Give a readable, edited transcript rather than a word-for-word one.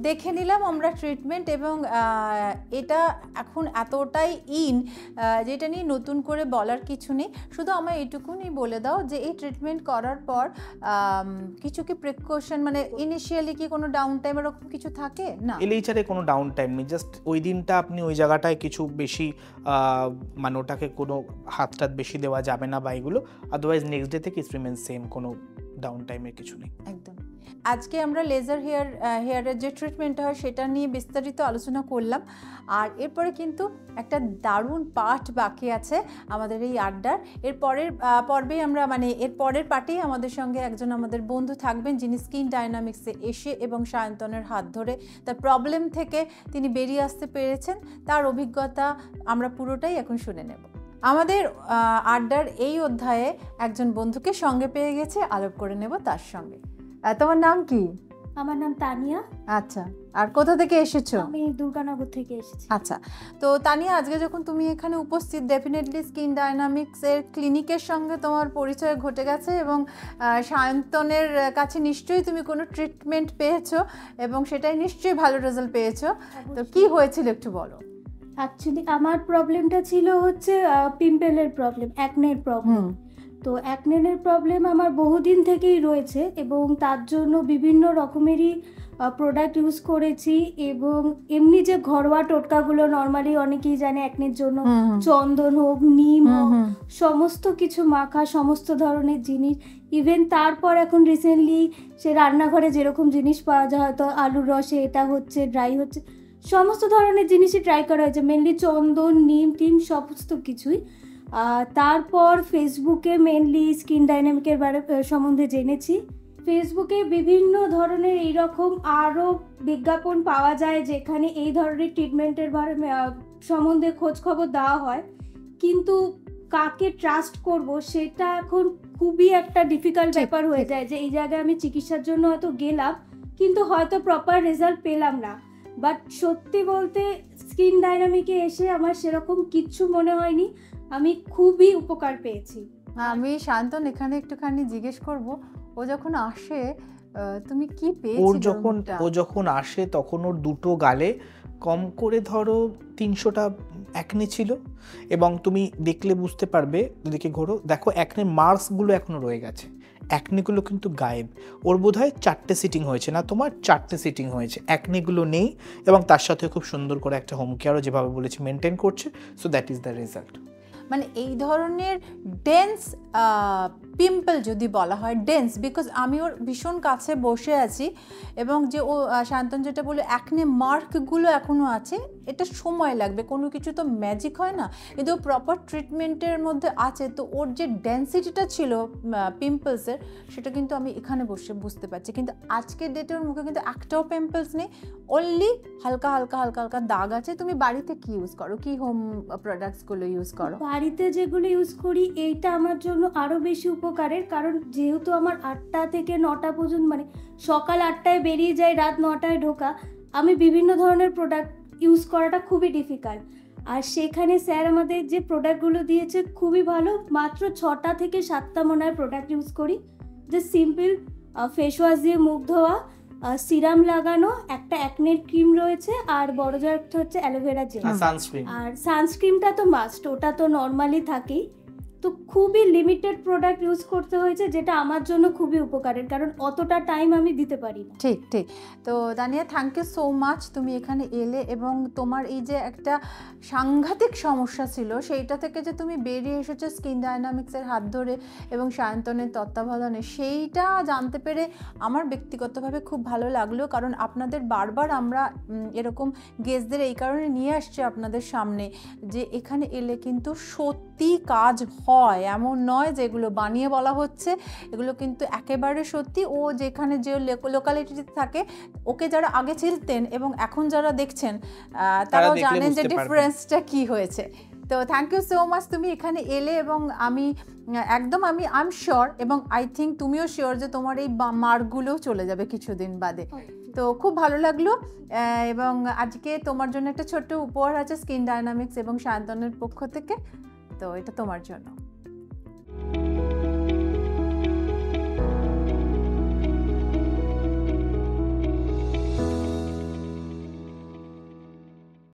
দেখে নিলাম আমরা ট্রিটমেন্ট, এবং এটা এখন এতটাই যেটা নিয়ে নতুন করে বলার কিছু নেই। শুধু আমার এইটুকুনি বলে দাও যে এই ট্রিটমেন্ট করার পর কিছু কি প্রিকশন, মানে ইনিশিয়ালি কি কোনো ডাউন টাইম এরকম কিছু থাকে না? এলএইচআরে কোনো ডাউন টাইম নেই, জাস্ট ওই দিনটা আপনি ওই জায়গাটায় কিছু বেশি মানে ওটাকে কোনো হাতটাত বেশি দেওয়া যাবে না বা এগুলো, আদারওয়াইজ নেক্সট ডে থেকে রিমেন সেম, কোনো ডাউন টাইমের কিছু নেই। একদম। আজকে আমরা লেজার হেয়ারের যে ট্রিটমেন্টটা হয় সেটা নিয়ে বিস্তারিত আলোচনা করলাম, আর এরপরে কিন্তু একটা দারুণ পার্ট বাকি আছে আমাদের এই আড্ডার। এর পরের পর্বেই আমরা, মানে এর পরের পার্টেই আমাদের সঙ্গে একজন আমাদের বন্ধু থাকবেন, যিনি স্কিন ডায়নামিক্সে এসে এবং সায়ন্তনের হাত ধরে তার প্রবলেম থেকে তিনি বেরিয়ে আসতে পেরেছেন। তার অভিজ্ঞতা আমরা পুরোটাই এখন শুনে নেব। আমাদের আড্ডার এই অধ্যায়ে একজন বন্ধুকে সঙ্গে পেয়ে গেছে, আলাপ করে নেব তার সঙ্গে। তোমার নাম কি? আমার নাম তানিয়া। আচ্ছা, আর কোথা থেকে এসেছো? আমি দুর্গানগর থেকে এসেছি। আচ্ছা, তো তানিয়া, আজকে যখন তুমি এখানে উপস্থিত, ডেফিনেটলি স্কিন ডায়নামিক্সের ক্লিনিকের সঙ্গে তোমার পরিচয় ঘটে গেছে, এবং সায়ন্তনের কাছে নিশ্চয়ই তুমি কোনো ট্রিটমেন্ট পেয়েছো এবং সেটাই নিশ্চয়ই ভালো রেজাল্ট পেয়েছো। তো কি হয়েছিল একটু বলো। অ্যাকচুয়ালি আমার প্রবলেমটা ছিল হচ্ছে পিম্পলের প্রবলেম, অ্যাকনের প্রবলেম। তো অ্যাকনের প্রবলেম আমার বহুদিন থেকেই রয়েছে, এবং তার জন্য বিভিন্ন রকমেরই প্রোডাক্ট ইউজ করেছি, এবং এমনি যে ঘরোয়া টোটকাগুলো নর্মালি অনেকেই জানে অ্যাকনের জন্য, চন্দন হোক, নিম হোক, সমস্ত কিছু মাখা, সমস্ত ধরনের জিনিস। ইভেন তারপর এখন রিসেন্টলি সে রান্নাঘরে যেরকম জিনিস পাওয়া যায়, হয়তো আলুর রসে এটা হচ্ছে, ড্রাই হচ্ছে, সমস্ত ধরনের জিনিসই ট্রাই করা হয়েছে, মেনলি চন্দন, নিম টিম সমস্ত কিছুই। তারপর ফেসবুকে মেনলি স্কিন ডাইনামিকের সম্বন্ধে জেনেছি। ফেসবুকে বিভিন্ন ধরনের এইরকম আরও বিজ্ঞাপন পাওয়া যায় যেখানে এই ধরনের ট্রিটমেন্টের সম্বন্ধে খোঁজ খবর দেওয়া হয়, কিন্তু কাকে ট্রাস্ট করব সেটা এখন খুবই একটা ডিফিকাল্ট ব্যাপার হয়ে যায়, যে এই জায়গায় আমি চিকিৎসার জন্য হয়তো গেলাম কিন্তু হয়তো প্রপার রেজাল্ট পেলাম না। বাট সত্যি বলতে স্কিন ডাইনামিকে এসে আমার সেরকম কিচ্ছু মনে হয়নি, আমি খুবই উপকার পেয়েছি। আমি শান্তন এখানে একটুখানি জিজ্ঞেস করব, ও যখন আসে তুমি কি পেয়েছো? ও যখন আসে তখন ওর দুটো গালে কম করে ধরো 300টা অ্যাকনে ছিল, এবং তুমি দেখলে বুঝতে পারবে, এদিকে ঘোরো, দেখো অ্যাকনের মার্কসগুলো এখনো রয়ে গেছে, অ্যাকনেগুলো কিন্তু গায়েব। ওর বোধহয় 4টে সিটিং হয়েছে, না তোমার 4টে সিটিং হয়েছে, অ্যাকনেগুলো নেই, এবং তার সাথে খুব সুন্দর করে একটা হোম কেয়ারও যেভাবে বলেছি মেনটেন করছে। So that is the result. মানে এই ধরনের ডেন্স পিম্পল যদি বলা হয়, ডেন্স, বিকজ আমি ওর ভীষণ কাছে বসে আছি, এবং যে ও শান্তন যেটা বলে অ্যাকনে মার্কগুলো এখনও আছে, এটা সময় লাগবে, কোনো কিছু তো ম্যাজিক হয় না, কিন্তু ও প্রপার ট্রিটমেন্টের মধ্যে আছে। তো ওর যে ডেন্সিটিটা ছিল পিম্পলসের, সেটা কিন্তু আমি এখানে বসে বুঝতে পারছি, কিন্তু আজকের ডেটে ওর মুখে কিন্তু একটাও পিম্পলস নেই, অনলি হালকা হালকা হালকা হালকা দাগ আছে। তুমি বাড়িতে কি ইউজ করো, কি হোম প্রোডাক্টসগুলো ইউজ করো? বাড়িতে যেগুলো ইউজ করি এইটা আমার জন্য আরও বেশি উপকারের, কারণ যেহেতু আমার 8টা থেকে 9টা পর্যন্ত, মানে সকাল 8টায় বেরিয়ে যাই, রাত 9টায় ঢোকা, আমি বিভিন্ন ধরনের প্রোডাক্ট ইউজ করাটা খুবই ডিফিকাল্ট। আর সেখানে স্যার আমাদের যে প্রোডাক্টগুলো দিয়েছে খুবই ভালো, মাত্র 6টা থেকে 7টা মনে হয় প্রোডাক্ট ইউজ করি, যে সিম্পল ফেস ওয়াশ দিয়ে মুখ ধোয়া, সিরাম লাগানো, একটা অ্যাকনের ক্রিম রয়েছে, আর বড় যা একটা হচ্ছে অ্যালোভেরা জেল, আর সানস্ক্রিনটা তো মাস্ট, ওটা তো নর্মালি থাকেই। তো খুবই লিমিটেড প্রোডাক্ট ইউজ করতে হয়েছে, যেটা আমার জন্য খুবই উপকারের, কারণ অতটা টাইম আমি দিতে পারি না। ঠিক ঠিক। তো দানিয়া, থ্যাংক ইউ সো মাচ, তুমি এখানে এলে, এবং তোমার এই যে একটা সাংঘাতিক সমস্যা ছিল সেইটা থেকে যে তুমি বেরিয়ে এসেছো স্কিন ডায়নামিক্সের হাত ধরে এবং সায়ন্তনের তত্ত্বাবধানে, সেইটা জানতে পেরে আমার ব্যক্তিগতভাবে খুব ভালো লাগলো, কারণ আপনাদের বারবার আমরা এরকম গেস্টদের এই কারণে নিয়ে আসছি আপনাদের সামনে, যে এখানে এলে কিন্তু সত্যি কাজ হয়, এমন নয় যে এগুলো বানিয়ে বলা হচ্ছে, এগুলো কিন্তু একেবারে সত্যি। ও যেখানে যে লোকালিটিতে থাকে, ওকে যারা আগে চিনতেন এবং এখন যারা দেখছেন তারাও জানেন যে ডিফারেন্সটা কি হয়েছে। তো থ্যাংক ইউ সো মাচ, তুমি এখানে এলে, এবং আমি আই এম শিওর, এবং আই থিঙ্ক তুমিও শিওর যে তোমার এই মার্কগুলোও চলে যাবে কিছুদিন বাদে। তো খুব ভালো লাগলো, এবং আজকে তোমার জন্য একটা ছোট্ট উপহার আছে স্কিন ডায়নামিক্স এবং সায়ন্তনের পক্ষ থেকে, তো এটা তোমার জন্য।